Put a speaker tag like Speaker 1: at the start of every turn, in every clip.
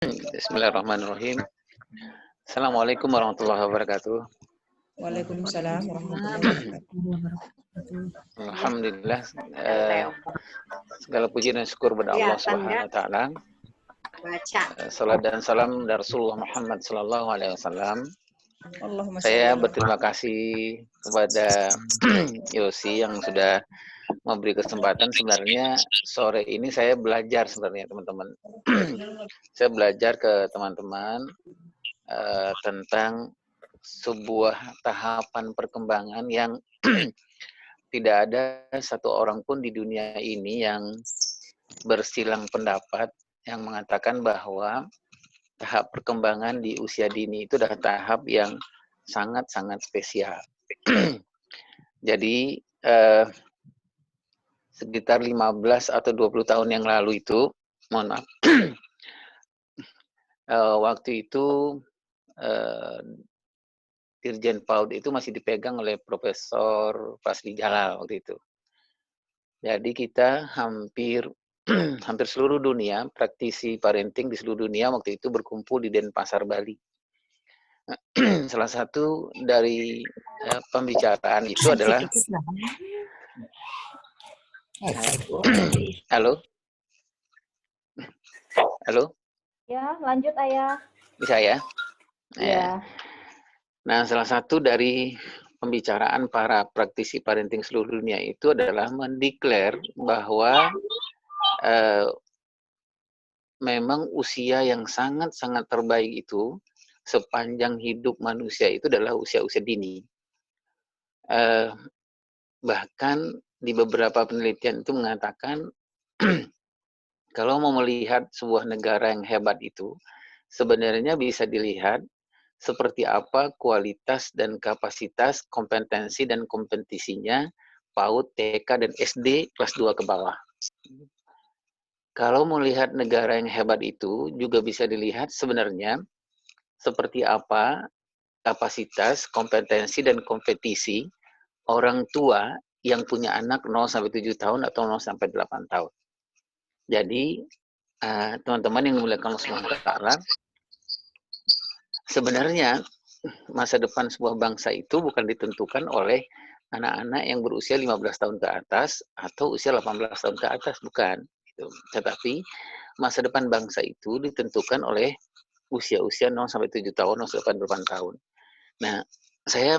Speaker 1: Bismillahirrahmanirrahim. Assalamualaikum warahmatullahi wabarakatuh.
Speaker 2: Waalaikumsalam warahmatullahi wabarakatuh.
Speaker 1: Alhamdulillah, segala puji dan syukur kepada Allah Subhanahu wa taala. Salat dan salam dari Rasulullah Muhammad sallallahu alaihi wasallam.
Speaker 2: Allahumma
Speaker 1: Saya
Speaker 2: sholli
Speaker 1: berterima kasih kepada Yosi yang sudah memberi kesempatan. Sebenarnya sore ini saya belajar sebenarnya teman-teman. Saya belajar ke teman-teman tentang sebuah tahapan perkembangan yang tidak ada satu orang pun di dunia ini yang bersilang pendapat yang mengatakan bahwa tahap perkembangan di usia dini itu adalah tahap yang sangat-sangat spesial. Jadi sekitar 15 atau 20 tahun yang lalu itu, mohon maaf, waktu itu Dirjen PAUD itu masih dipegang oleh Profesor Fazli Jalal waktu itu. Jadi kita hampir seluruh dunia, praktisi parenting di seluruh dunia waktu itu berkumpul di Denpasar, Bali. Salah satu dari pembicaraan itu adalah halo? Halo?
Speaker 3: Ya, lanjut Ayah.
Speaker 1: Bisa ya?
Speaker 3: Iya.
Speaker 1: Nah, salah satu dari pembicaraan para praktisi parenting seluruh dunia itu adalah mendeklar bahwa memang usia yang sangat-sangat terbaik itu sepanjang hidup manusia itu adalah usia-usia dini. Bahkan di beberapa penelitian itu mengatakan kalau mau melihat sebuah negara yang hebat itu, sebenarnya bisa dilihat seperti apa kualitas dan kapasitas, kompetensi dan kompetisinya PAUD, TK, dan SD kelas 2 ke bawah. Kalau melihat negara yang hebat itu, juga bisa dilihat sebenarnya seperti apa kapasitas, kompetensi, dan kompetisi orang tua yang punya anak 0-7 tahun atau 0-8 tahun. Jadi, teman-teman yang dimuliakan Allah Subhanahu wa taala, sebenarnya masa depan sebuah bangsa itu bukan ditentukan oleh anak-anak yang berusia 15 tahun ke atas atau usia 18 tahun ke atas, bukan. Tetapi masa depan bangsa itu ditentukan oleh usia-usia 0-7 tahun, 0-8 tahun. Nah, saya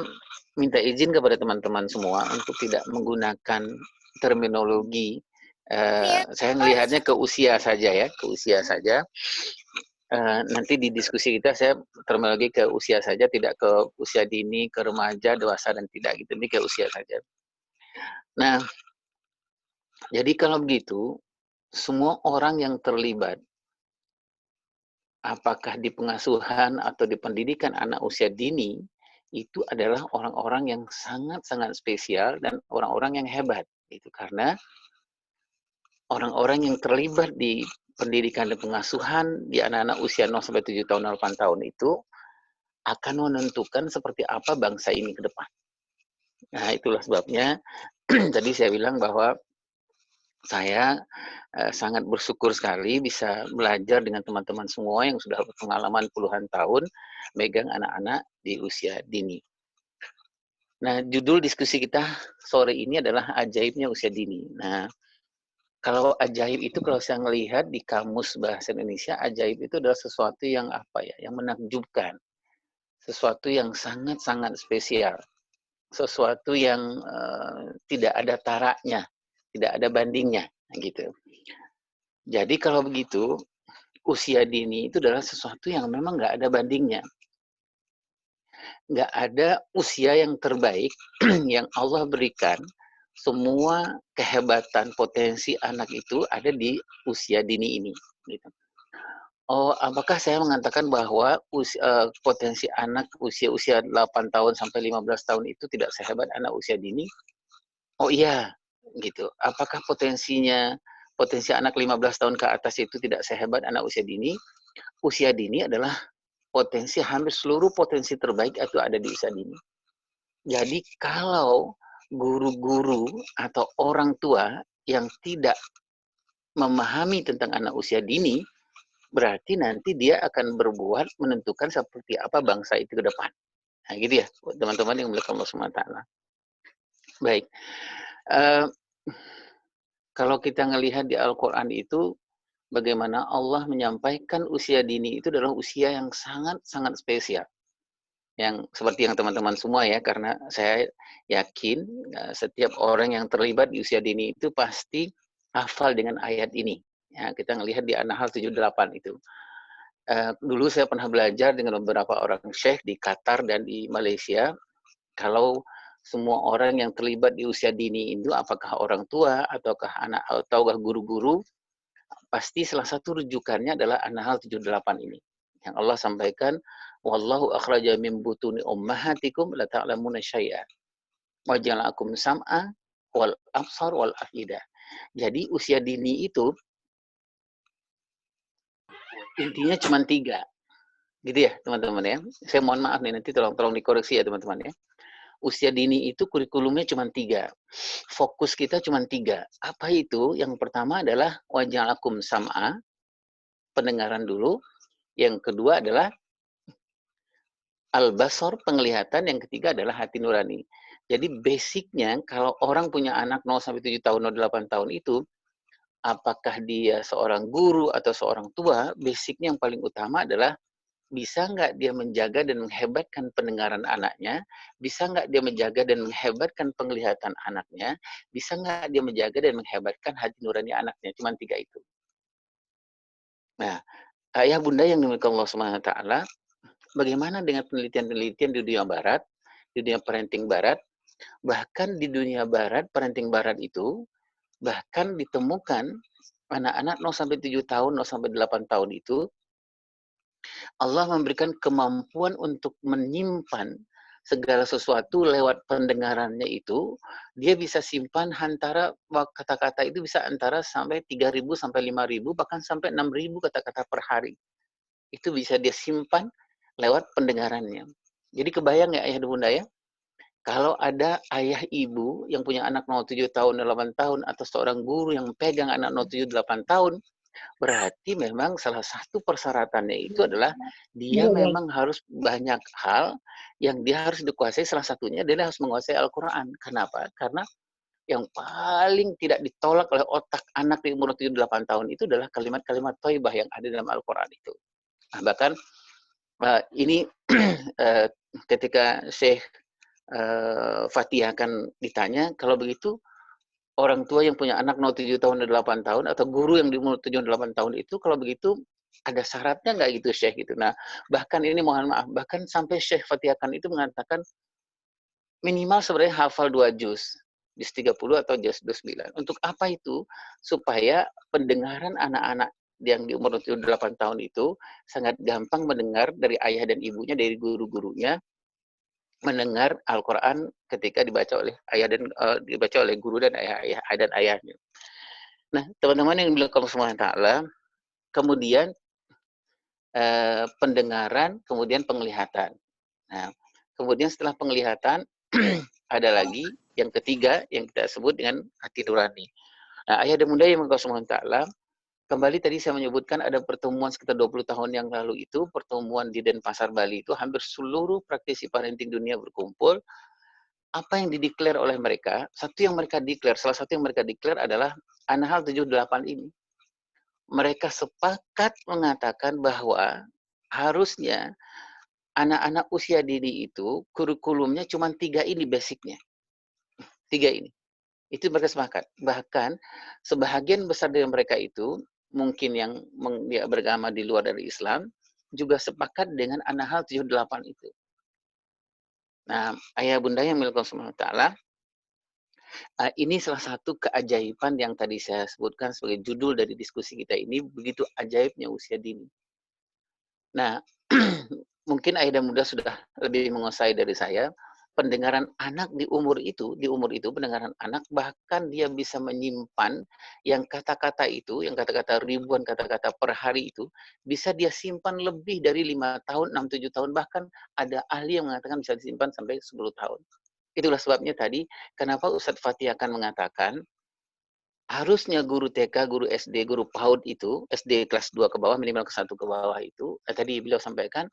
Speaker 1: minta izin kepada teman-teman semua untuk tidak menggunakan terminologi. Saya melihatnya ke usia saja ya, ke usia saja. Nanti di diskusi kita saya terminologi ke usia saja, tidak ke usia dini, ke remaja, dewasa dan tidak gitu. Ini ke usia saja. Nah, jadi kalau begitu, semua orang yang terlibat, apakah di pengasuhan atau di pendidikan anak usia dini, itu adalah orang-orang yang sangat-sangat spesial dan orang-orang yang hebat. Itu karena orang-orang yang terlibat di pendidikan dan pengasuhan di anak-anak usia 0-7 tahun, 8 tahun itu akan menentukan seperti apa bangsa ini ke depan. Nah, itulah sebabnya tadi saya bilang bahwa saya sangat bersyukur sekali bisa belajar dengan teman-teman semua yang sudah berpengalaman puluhan tahun megang anak-anak di usia dini. Nah, judul diskusi kita sore ini adalah ajaibnya usia dini. Nah, kalau ajaib itu kalau saya melihat di kamus bahasa Indonesia, ajaib itu adalah sesuatu yang apa ya, yang menakjubkan. Sesuatu yang sangat-sangat spesial. Sesuatu yang tidak ada taraknya, tidak ada bandingnya, gitu. Jadi kalau begitu, usia dini itu adalah sesuatu yang memang nggak ada bandingnya. Nggak ada usia yang terbaik yang Allah berikan. Semua kehebatan potensi anak itu ada di usia dini ini. Gitu. Oh, apakah saya mengatakan bahwa potensi anak usia 8 tahun sampai 15 tahun itu tidak sehebat anak usia dini? Oh iya, gitu. Apakah potensi anak 15 tahun ke atas itu tidak sehebat anak usia dini? Usia dini adalah potensi, hampir seluruh potensi terbaik itu ada di usia dini. Jadi kalau guru-guru atau orang tua yang tidak memahami tentang anak usia dini, berarti nanti dia akan berbuat menentukan seperti apa bangsa itu ke depan. Nah, gitu ya, teman-teman yang dimuliakan Allah Subhanahu wa taala. Baik. Kalau kita ngelihat di Al-Qur'an itu bagaimana Allah menyampaikan usia dini itu adalah usia yang sangat-sangat spesial. Yang seperti yang teman-teman semua ya, karena saya yakin setiap orang yang terlibat di usia dini itu pasti hafal dengan ayat ini. Ya, kita ngelihat di An-Nahl 78 itu. Dulu saya pernah belajar dengan beberapa orang syekh di Qatar dan di Malaysia, kalau semua orang yang terlibat di usia dini itu, apakah orang tua, ataukah anak, ataukah guru-guru, pasti salah satu rujukannya adalah An-Nahl 78 ini. Yang Allah sampaikan, wallahu akhraja min butuni ummahatikum la ta'lamuna syai'a wa ja'alakum sam'a wal absar wal afidah. Jadi usia dini itu intinya cuma 3. Gitu ya, teman-teman ya. Saya mohon maaf nih, nanti tolong dikoreksi ya, teman-teman ya. Usia dini itu kurikulumnya cuma 3. Fokus kita cuma 3. Apa itu? Yang pertama adalah waja'alakum sam'a, pendengaran dulu. Yang kedua adalah al-basar, penglihatan. Yang ketiga adalah hati nurani. Jadi basicnya kalau orang punya anak 0-7 tahun, 0-8 tahun itu, apakah dia seorang guru atau seorang tua, basicnya yang paling utama adalah bisa nggak dia menjaga dan menghebatkan pendengaran anaknya, bisa nggak dia menjaga dan menghebatkan penglihatan anaknya, bisa nggak dia menjaga dan menghebatkan hati nurani anaknya. Cuma 3 itu. Nah, ayah bunda yang dimuliakan Allah Subhanahu wa taala, bagaimana dengan penelitian-penelitian di dunia barat, di dunia parenting barat, bahkan di dunia barat, parenting barat itu, bahkan ditemukan anak-anak 0-7 tahun, 0-8 tahun itu, Allah memberikan kemampuan untuk menyimpan segala sesuatu lewat pendengarannya itu, dia bisa simpan antara kata-kata itu bisa antara sampai 3.000 sampai 5.000 bahkan sampai 6.000 kata-kata per hari. Itu bisa dia simpan lewat pendengarannya. Jadi kebayang ya ayah dan bunda ya, kalau ada ayah ibu yang punya anak 0-7 tahun, 8 tahun, atau seorang guru yang pegang anak 0-7, 8 tahun, berarti memang salah satu persyaratannya itu adalah dia memang harus banyak hal yang dia harus dikuasai. Salah satunya dia harus menguasai Al-Quran. Kenapa? Karena yang paling tidak ditolak oleh otak anak di umur 7-8 tahun itu adalah kalimat-kalimat thayyibah yang ada dalam Al-Quran itu. Nah, bahkan ini ketika Syekh Fatihah akan ditanya, kalau begitu orang tua yang punya anak 0-7 tahun dan 8 tahun atau guru yang di umur 7-8 tahun itu, kalau begitu ada syaratnya nggak gitu Syekh gitu. Nah, bahkan ini mohon maaf, bahkan sampai Syekh Fatihahkan itu mengatakan minimal sebenarnya hafal 2 juz 30 atau juz 9. Untuk apa itu? Supaya pendengaran anak-anak yang di umur 7-8 tahun itu sangat gampang mendengar dari ayah dan ibunya, dari guru-gurunya, mendengar Al-Quran ketika dibaca oleh ayah dan dibaca oleh guru dan ayahnya. Nah, teman-teman yang dilakukan Allah Taala, kemudian pendengaran, kemudian penglihatan. Nah, kemudian setelah penglihatan ada lagi yang ketiga yang kita sebut dengan hati nurani. Nah, ayah dan bunda yang dimuliakan Allah Taala, kembali tadi saya menyebutkan ada pertemuan sekitar 20 tahun yang lalu itu, pertemuan di Denpasar, Bali itu hampir seluruh praktisi parenting dunia berkumpul. Apa yang dideklar oleh mereka, salah satu yang mereka deklar adalah An-Nahl 78 ini. Mereka sepakat mengatakan bahwa harusnya anak-anak usia dini itu kurikulumnya cuma 3 ini basicnya. 3 ini. Itu mereka sepakat. Bahkan sebahagian besar dari mereka itu, mungkin yang beragama di luar dari Islam, juga sepakat dengan An-Nahl 78 itu. Nah, ayah bunda yang milik Allah Ta'ala, ini salah satu keajaiban yang tadi saya sebutkan sebagai judul dari diskusi kita ini, begitu ajaibnya usia dini. Nah, mungkin ayah dan bunda sudah lebih menguasai dari saya, pendengaran anak di umur itu pendengaran anak bahkan dia bisa menyimpan yang kata-kata itu, yang kata-kata ribuan kata-kata per hari itu, bisa dia simpan lebih dari 5 tahun, 6-7 tahun, bahkan ada ahli yang mengatakan bisa disimpan sampai 10 tahun. Itulah sebabnya tadi, kenapa Ustadz Fatih akan mengatakan, harusnya guru TK, guru SD, guru PAUD itu, SD kelas 2 ke bawah, minimal ke 1 ke bawah itu, tadi beliau sampaikan,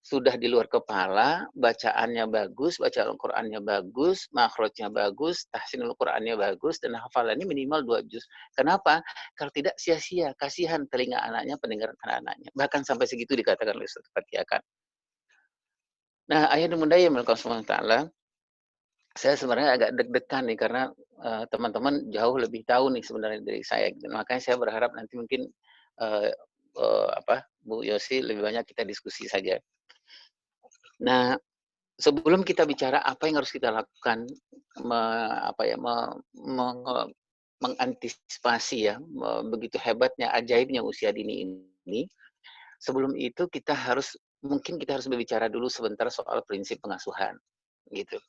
Speaker 1: sudah di luar kepala, bacaannya bagus, baca Al-Qur'annya bagus, makhrajnya bagus, tahsinul Qur'annya bagus, dan hafalannya minimal 2 juz. Kenapa? Kalau tidak sia-sia, kasihan telinga anaknya, pendengaran anak-anaknya. Bahkan sampai segitu dikatakan oleh Ustaz Fathia kan. Nah, ayah dan bunda yang melakukan SWT, saya sebenarnya agak deg-degan nih karena teman-teman jauh lebih tahu nih sebenarnya dari saya. Makanya saya berharap nanti mungkin uh, Bu Yosi lebih banyak kita diskusi saja. Nah, sebelum kita bicara apa yang harus kita lakukan, mengantisipasi ya, begitu hebatnya, ajaibnya usia dini ini. Sebelum itu mungkin kita harus berbicara dulu sebentar soal prinsip pengasuhan, gitu.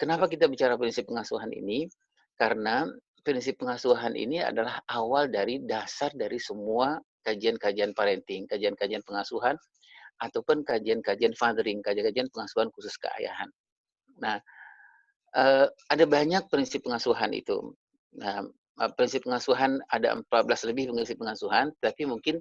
Speaker 1: Kenapa kita bicara prinsip pengasuhan ini? Karena prinsip pengasuhan ini adalah awal dari dasar dari semua kajian-kajian parenting, kajian-kajian pengasuhan, ataupun kajian-kajian fathering, kajian-kajian pengasuhan khusus keayahan. Nah, ada banyak prinsip pengasuhan itu. Nah, prinsip pengasuhan ada 14 lebih prinsip pengasuhan, tapi mungkin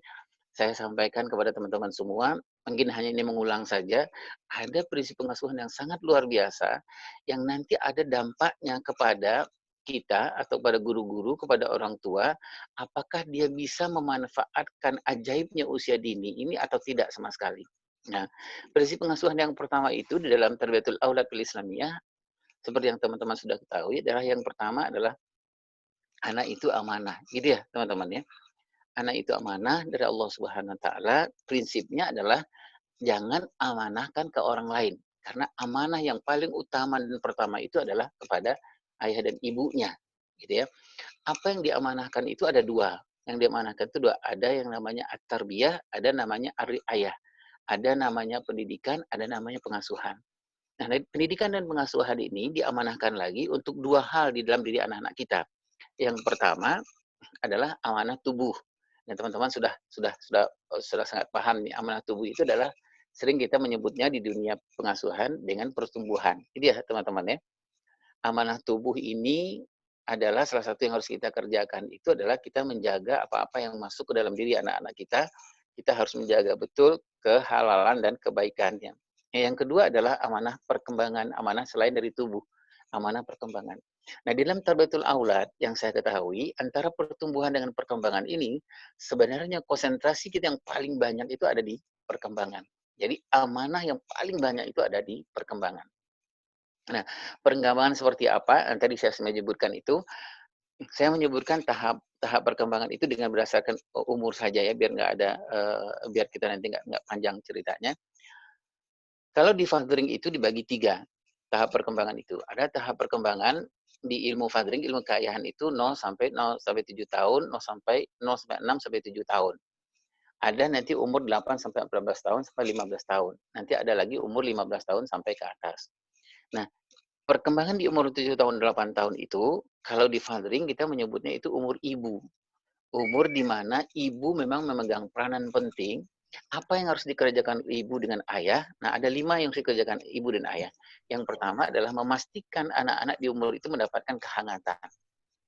Speaker 1: saya sampaikan kepada teman-teman semua, mungkin hanya ini mengulang saja, ada prinsip pengasuhan yang sangat luar biasa, yang nanti ada dampaknya kepada kita, atau pada guru-guru, kepada orang tua, apakah dia bisa memanfaatkan ajaibnya usia dini ini atau tidak sama sekali. Nah, prinsip pengasuhan yang pertama itu di dalam Tarbiyatul Aulad fil Islamiyah, seperti yang teman-teman sudah ketahui, adalah yang pertama adalah anak itu amanah. Gitu ya, teman-teman ya. Anak itu amanah dari Allah Subhanahu wa taala. Prinsipnya adalah jangan amanahkan ke orang lain. Karena amanah yang paling utama dan pertama itu adalah kepada ayah dan ibunya. Gitu ya. Apa yang diamanahkan itu ada dua. Yang diamanahkan itu dua. Ada yang namanya at-tarbiyah, ada namanya ar-riayah. Ada namanya pendidikan, ada namanya pengasuhan. Nah, pendidikan dan pengasuhan ini diamanahkan lagi untuk dua hal di dalam diri anak-anak kita. Yang pertama adalah amanah tubuh. Dan teman-teman sudah sangat paham nih, amanah tubuh itu adalah sering kita menyebutnya di dunia pengasuhan dengan pertumbuhan. Itu ya teman-teman ya. Amanah tubuh ini adalah salah satu yang harus kita kerjakan. Itu adalah kita menjaga apa-apa yang masuk ke dalam diri anak-anak kita. Kita harus menjaga betul kehalalan dan kebaikannya. Yang kedua adalah amanah perkembangan, amanah selain dari tubuh, amanah perkembangan. Nah, di dalam Tarbiyatul Aulad yang saya ketahui, antara pertumbuhan dengan perkembangan ini, sebenarnya konsentrasi kita yang paling banyak itu ada di perkembangan. Jadi amanah yang paling banyak itu ada di perkembangan. Nah, perkembangan seperti apa? Tadi saya menyebutkan itu, saya menyebutkan tahap perkembangan itu dengan berdasarkan umur saja ya, biar kita nanti nggak panjang ceritanya. Kalau di fathering itu dibagi 3 tahap perkembangan itu. Ada tahap perkembangan di ilmu fathering, ilmu keayahan itu 0 sampai 7 tahun, 0 sampai 6 sampai 7 tahun. Ada nanti umur 8 sampai 14 tahun sampai 15 tahun. Nanti ada lagi umur 15 tahun sampai ke atas. Nah, perkembangan di umur 7 tahun, 8 tahun itu, kalau di fathering kita menyebutnya itu umur ibu. Umur di mana ibu memang memegang peranan penting. Apa yang harus dikerjakan ibu dengan ayah? Nah, ada 5 yang harus dikerjakan ibu dan ayah. Yang pertama adalah memastikan anak-anak di umur itu mendapatkan kehangatan.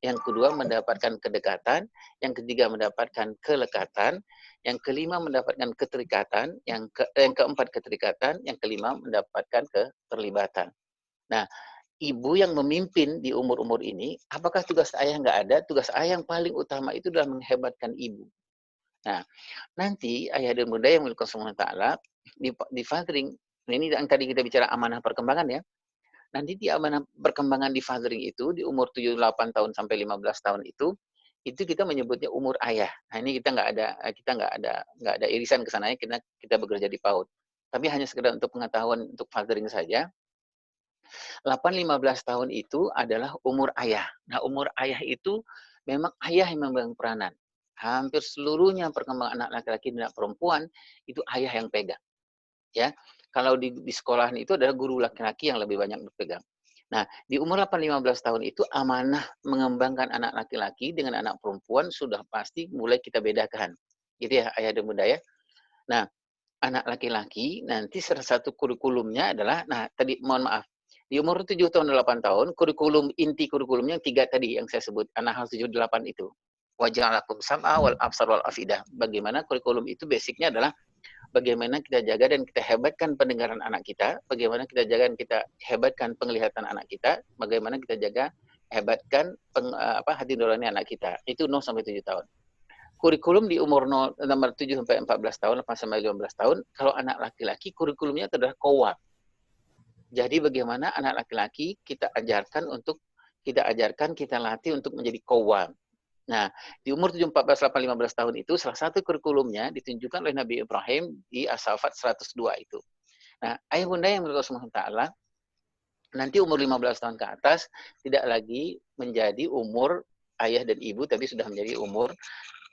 Speaker 1: Yang kedua, mendapatkan kedekatan. Yang ketiga, mendapatkan kelekatan. Yang kelima, mendapatkan keterikatan. Yang keempat, keterikatan. Yang kelima, mendapatkan keterlibatan. Nah, ibu yang memimpin di umur-umur ini, apakah tugas ayah nggak ada? Tugas ayah yang paling utama itu adalah menghebatkan ibu. Nah, nanti ayah dan bunda yang milik Allah Ta'ala di fathering, ini yang tadi kita bicara amanah perkembangan ya, nanti di amanah perkembangan di fathering itu, di umur 7-8 tahun sampai 15 tahun itu kita menyebutnya umur ayah. Nah, ini kita nggak ada irisan ke sana ya, kita bekerja di PAUD. Tapi hanya sekedar untuk pengetahuan untuk fathering saja, 8-15 tahun itu adalah umur ayah. Nah, umur ayah itu memang ayah yang memegang peranan. Hampir seluruhnya perkembangan anak laki-laki dan anak perempuan itu ayah yang pegang. Ya, kalau di sekolahan itu adalah guru laki-laki yang lebih banyak berpegang. Nah, di umur 8-15 tahun itu amanah mengembangkan anak laki-laki dengan anak perempuan sudah pasti mulai kita bedakan. Gitu ya, ayah dan bunda ya. Nah, anak laki-laki nanti salah satu kurikulumnya adalah, nah tadi mohon maaf, Di umur 7 tahun 8 tahun, kurikulum inti kurikulumnya yang 3 tadi yang saya sebut, An-Nahl 78 itu. Wa ja'alakum sam'a wal absar wal afidah. Bagaimana kurikulum itu basicnya adalah bagaimana kita jaga dan kita hebatkan pendengaran anak kita, bagaimana kita jaga dan kita hebatkan penglihatan anak kita, bagaimana kita jaga hebatkan hati nurani anak kita. Itu 0 sampai 7 tahun. Kurikulum di umur nomor 7 sampai 14 tahun, 8 sampai 15 tahun, kalau anak laki-laki kurikulumnya adalah qawwam. Jadi bagaimana anak laki-laki kita ajarkan, kita latih untuk menjadi qawwam. Nah, di umur 7, 14, 8, 15 tahun itu salah satu kurikulumnya ditunjukkan oleh Nabi Ibrahim di As-Saffat 102 itu. Nah, ayah bunda yang berdoa subhanahu wa ta'ala, nanti umur 15 tahun ke atas tidak lagi menjadi umur ayah dan ibu, tapi sudah menjadi umur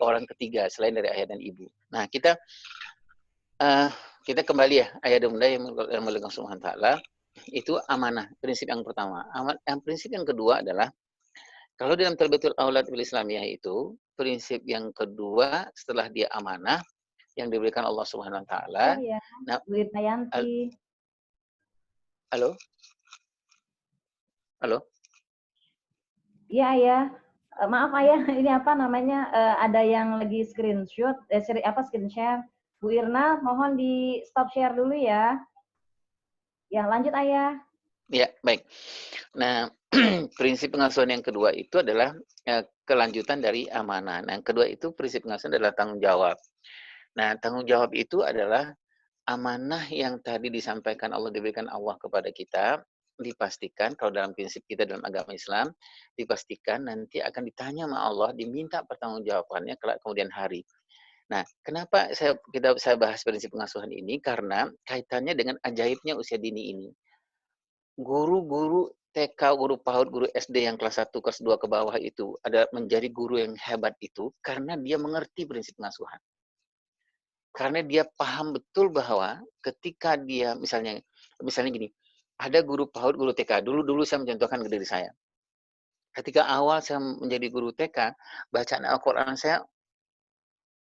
Speaker 1: orang ketiga selain dari ayah dan ibu. Nah, kita kembali ya, ayah dan bunda yang berdoa subhanahu wa ta'ala, itu amanah, prinsip yang pertama. Prinsip yang kedua adalah, kalau dalam Tarbiyatul Aulad bil Islamiyah itu, prinsip yang kedua setelah dia amanah, yang diberikan Allah Subhanahu Wa Taala.
Speaker 3: Oh ya,
Speaker 1: Nah,
Speaker 3: Bu Irnayanti.
Speaker 1: Halo? Halo?
Speaker 3: Iya, Ayah. Maaf Ayah, ini apa namanya, ada yang lagi screenshot, screen share. Bu Irna, mohon di stop share dulu ya. Ya, lanjut Ayah.
Speaker 1: Ya, baik. Nah, prinsip pengasuhan yang kedua itu adalah kelanjutan dari amanah. Nah, yang kedua itu prinsip pengasuhan adalah tanggung jawab. Nah, tanggung jawab itu adalah amanah yang tadi disampaikan Allah, diberikan Allah kepada kita, dipastikan kalau dalam prinsip kita dalam agama Islam, dipastikan nanti akan ditanya sama Allah, diminta pertanggungjawabannya kelak kemudian hari. Nah, kenapa saya bahas prinsip pengasuhan ini? Karena kaitannya dengan ajaibnya usia dini ini. Guru-guru TK, guru PAUD, guru SD yang kelas 1, kelas 2 ke bawah itu ada menjadi guru yang hebat itu karena dia mengerti prinsip pengasuhan. Karena dia paham betul bahwa ketika dia misalnya gini, ada guru PAUD, guru TK. Dulu saya mencontohkan ke diri saya. Ketika awal saya menjadi guru TK, bacaan Al-Qur'an saya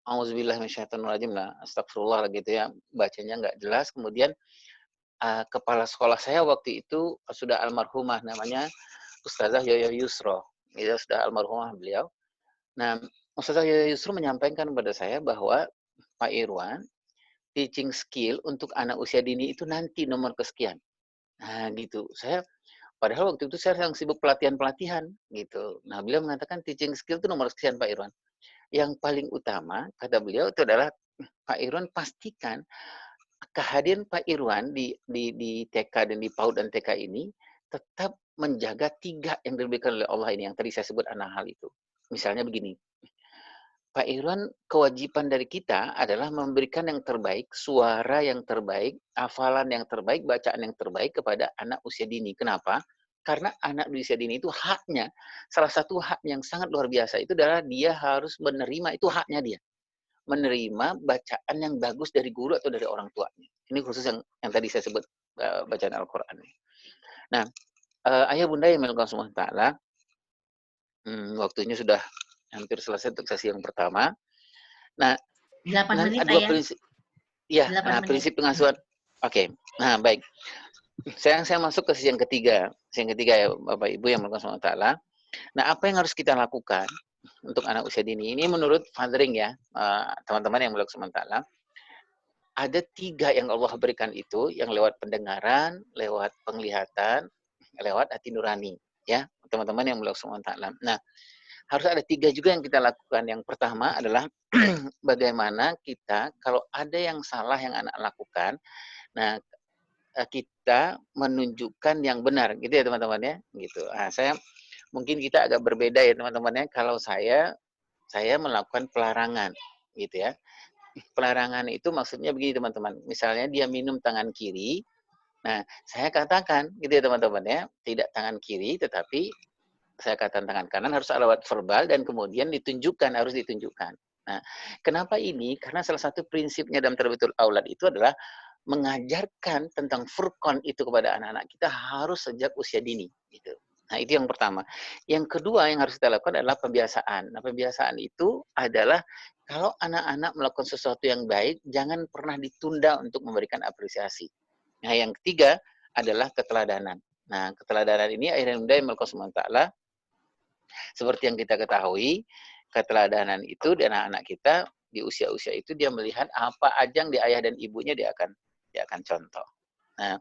Speaker 1: auzubillahi minasyaitonirrajim lah, astagfirullah gitu ya, bacanya nggak jelas. Kemudian kepala sekolah saya waktu itu sudah almarhumah, namanya Ustazah Yoyo Yusro. Itu sudah almarhumah beliau. Nah, Ustazah Yoyo Yusro menyampaikan kepada saya bahwa Pak Irwan, teaching skill untuk anak usia dini itu nanti nomor kesekian. Nah, gitu. Padahal waktu itu saya sedang sibuk pelatihan gitu. Nah, beliau mengatakan teaching skill itu nomor sekian Pak Irwan. Yang paling utama, kata beliau, itu adalah Pak Irwan pastikan kehadiran Pak Irwan di TK dan di PAUD dan TK ini tetap menjaga 3 yang diberikan oleh Allah ini, yang tadi saya sebut An-Nahl itu. Misalnya begini, Pak Irwan, kewajiban dari kita adalah memberikan yang terbaik, suara yang terbaik, hafalan yang terbaik, bacaan yang terbaik kepada anak usia dini. Kenapa? Karena anak di usia dini itu haknya, salah satu hak yang sangat luar biasa itu adalah dia harus menerima, itu haknya dia. Menerima bacaan yang bagus dari guru atau dari orang tuanya. Ini khusus yang tadi saya sebut bacaan Al-Quran. Nah, ayah bunda yang melakukan semua ta'ala, waktunya sudah hampir selesai untuk sesi yang pertama. Nah,
Speaker 4: 8 menit
Speaker 1: dua
Speaker 4: ya.
Speaker 1: prinsip. Ya, prinsip pengasuhan. Oke. Nah, baik. Saya masuk ke sesi yang ketiga. Sesi yang ketiga ya Bapak Ibu yang melakukan semua ta'ala. Nah, apa yang harus kita lakukan untuk anak usia dini ini menurut fathering ya, teman-teman yang melakukan semua ta'ala. Ada 3 yang Allah berikan itu, yang lewat pendengaran, lewat penglihatan, lewat hati nurani. Ya, teman-teman yang melakukan semua ta'ala. Nah, harus ada 3 juga yang kita lakukan. Yang pertama adalah bagaimana kita, kalau ada yang salah yang anak lakukan, nah kita menunjukkan yang benar, gitu ya teman-teman ya, gitu. Nah, mungkin kita agak berbeda ya teman-teman ya. Kalau saya melakukan pelarangan, gitu ya. Pelarangan itu maksudnya begini teman-teman. Misalnya dia minum tangan kiri, nah saya katakan, gitu ya teman-teman ya, tidak tangan kiri, tetapi saya katakan tangan kanan harus lewat verbal dan kemudian harus ditunjukkan. Nah, kenapa ini? Karena salah satu prinsipnya dalam Tarbiyatul Aulad itu adalah mengajarkan tentang furqan itu kepada anak-anak kita harus sejak usia dini. Gitu. Nah, itu yang pertama. Yang kedua yang harus kita lakukan adalah pembiasaan. Nah, pembiasaan itu adalah kalau anak-anak melakukan sesuatu yang baik, jangan pernah ditunda untuk memberikan apresiasi. Nah, yang ketiga adalah keteladanan. Nah, keteladanan ini ayah dan bunda yang Allah SWT, seperti yang kita ketahui, keteladanan itu di anak-anak kita di usia-usia itu dia melihat apa aja yang di ayah dan ibunya dia akan contoh. Nah,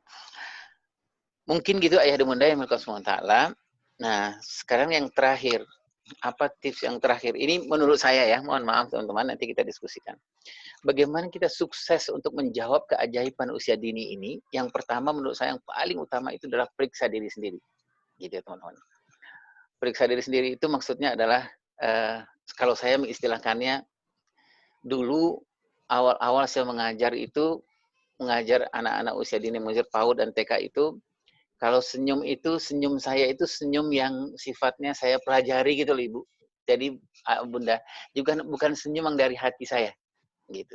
Speaker 1: mungkin gitu ayah dan bunda yang Allah SWT. Nah, sekarang yang terakhir, apa tips yang terakhir? Ini menurut saya ya, mohon maaf teman-teman, nanti kita diskusikan. Bagaimana kita sukses untuk menjawab keajaiban usia dini ini? Yang pertama menurut saya yang paling utama itu adalah periksa diri sendiri. Gitu ya teman-teman. Periksa diri sendiri itu maksudnya adalah, kalau saya mengistilahkannya, dulu awal-awal saya mengajar anak-anak usia dini, mengajar PAUD dan TK itu, kalau senyum saya itu senyum yang sifatnya saya pelajari gitu loh Ibu. Jadi Bunda, juga bukan senyum yang dari hati saya gitu.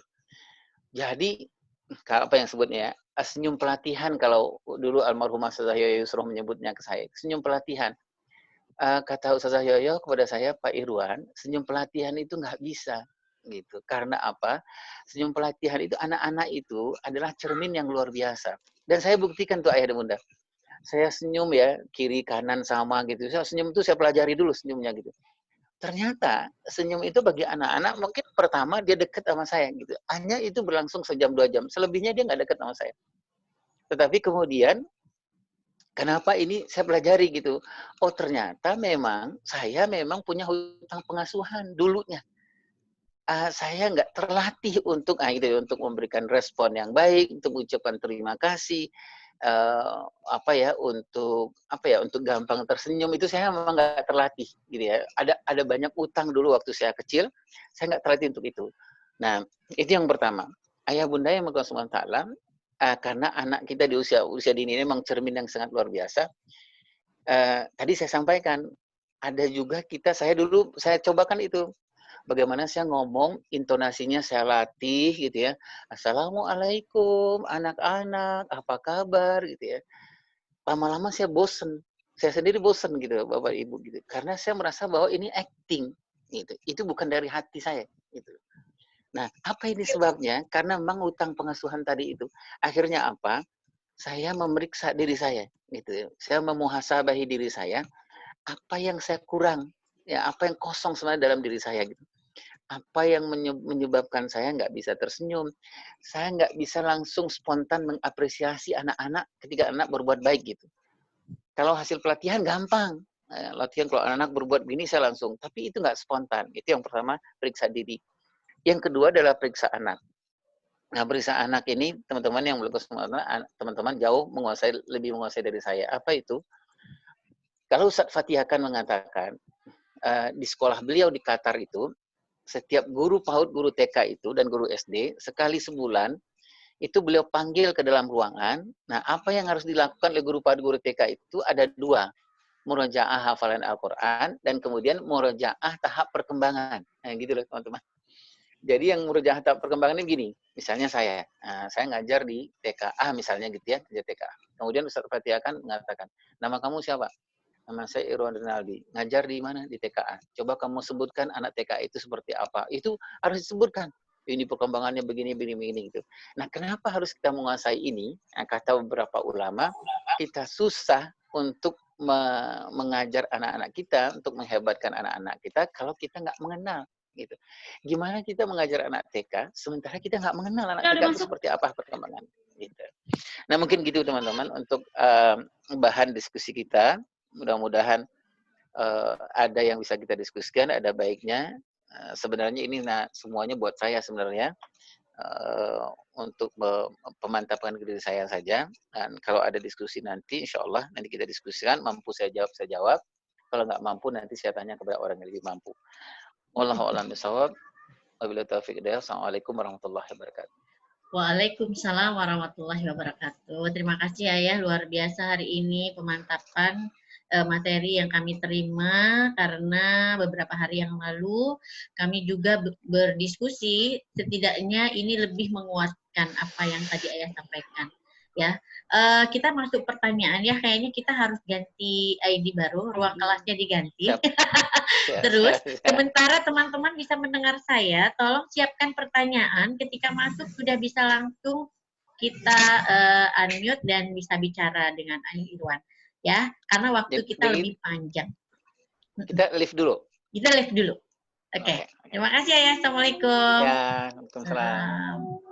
Speaker 1: Jadi apa yang sebutnya senyum pelatihan, kalau dulu almarhumah Ustazah Yoyo Yusroh menyebutnya ke saya, senyum pelatihan. Kata Ustazah Yoyo kepada saya, Pak Irwan, senyum pelatihan itu nggak bisa gitu. Karena apa? Senyum pelatihan itu anak-anak itu adalah cermin yang luar biasa. Dan saya buktikan tuh ayah dan bunda. Saya senyum ya, kiri kanan sama gitu. Saya senyum itu saya pelajari dulu senyumnya gitu. Ternyata senyum itu bagi anak-anak mungkin pertama dia dekat sama saya gitu. Hanya itu berlangsung sejam 2 jam. Selebihnya dia nggak dekat sama saya. Tetapi kemudian kenapa ini saya pelajari gitu. Oh ternyata saya memang punya hutang pengasuhan dulunya. Saya nggak terlatih untuk untuk memberikan respon yang baik, untuk mengucapkan terima kasih, untuk gampang tersenyum itu saya memang nggak terlatih gitu ya. Ada banyak utang dulu waktu saya kecil, saya nggak terlatih untuk itu. Nah itu yang pertama. Ayah bunda yang Allah SWT, karena anak kita di usia dini ini memang cermin yang sangat luar biasa. Tadi saya sampaikan ada juga saya cobakan itu. Bagaimana saya ngomong, intonasinya saya latih gitu ya. Assalamualaikum anak-anak, apa kabar gitu ya. Lama-lama saya bosen. Saya sendiri bosen gitu Bapak Ibu gitu. Karena saya merasa bahwa ini acting gitu. Itu bukan dari hati saya gitu. Nah, apa ini sebabnya? Karena memang utang pengasuhan tadi itu. Akhirnya apa? Saya memeriksa diri saya gitu ya. Saya memuhasabahi diri saya, apa yang saya kurang, ya apa yang kosong sebenarnya dalam diri saya gitu. Apa yang menyebabkan saya nggak bisa tersenyum, saya nggak bisa langsung spontan mengapresiasi anak-anak ketika anak berbuat baik gitu. Kalau hasil pelatihan gampang, latihan kalau anak-anak berbuat begini saya langsung, tapi itu nggak spontan. Itu yang pertama, periksa diri. Yang kedua adalah periksa anak. Nah, periksa anak ini teman-teman yang belum teman-teman jauh lebih menguasai dari saya. Apa itu? Kalau Ustadz Fatih akan mengatakan di sekolah beliau di Qatar itu, setiap guru PAUD, guru TK itu, dan guru SD, sekali sebulan, itu beliau panggil ke dalam ruangan. Nah, apa yang harus dilakukan oleh guru PAUD, guru TK itu ada 2. Murojaah hafalan Al-Quran, dan kemudian murojaah tahap perkembangan. Nah, gitu loh teman-teman. Jadi yang murojaah tahap perkembangan ini gini, misalnya saya ngajar di TKA misalnya gitu ya, TKA. Kemudian Ustaz Fatih akan mengatakan, nama kamu siapa? Nama saya Irwan Rinaldi. Ngajar di mana? Di TKA. Coba kamu sebutkan anak TKA itu seperti apa. Itu harus disebutkan. Ini perkembangannya begini gitu. Nah, kenapa harus kita menguasai ini? Nah, kata beberapa ulama, kita susah untuk mengajar anak-anak kita, untuk menghebatkan anak-anak kita kalau kita nggak mengenal. Gitu. Gimana kita mengajar anak TK, sementara kita nggak mengenal anak TK itu seperti apa perkembangan. Gitu. Nah, mungkin gitu teman-teman untuk bahan diskusi kita. Mudah-mudahan ada yang bisa kita diskusikan, ada baiknya. Sebenarnya ini semuanya buat saya sebenarnya untuk memantapkan diri saya saja. Dan kalau ada diskusi nanti, insya Allah nanti kita diskusikan. Mampu saya jawab. Kalau nggak mampu nanti saya tanya kepada orang yang lebih mampu. Wallahu a'lam bishawab. Wabillahi taufiq hidayah. Assalamualaikum warahmatullahi wabarakatuh.
Speaker 4: Waalaikumsalam warahmatullahi wabarakatuh. Terima kasih Ayah, luar biasa hari ini pemantapan materi yang kami terima karena beberapa hari yang lalu kami juga berdiskusi, setidaknya ini lebih menguatkan apa yang tadi Ayah sampaikan. Ya, kita masuk pertanyaan ya, kayaknya kita harus ganti ID baru, ruang kelasnya diganti. Terus, sementara teman-teman bisa mendengar saya, tolong siapkan pertanyaan. Ketika masuk sudah bisa langsung kita unmute dan bisa bicara dengan Ayah Irwan. ya, karena waktu
Speaker 1: Jadi,
Speaker 4: kita lebih panjang.
Speaker 1: Kita live dulu.
Speaker 4: Kita live dulu. Oke. Terima kasih Ayah. Assalamualaikum.
Speaker 1: Ya, Waalaikumsalam.
Speaker 4: Salam.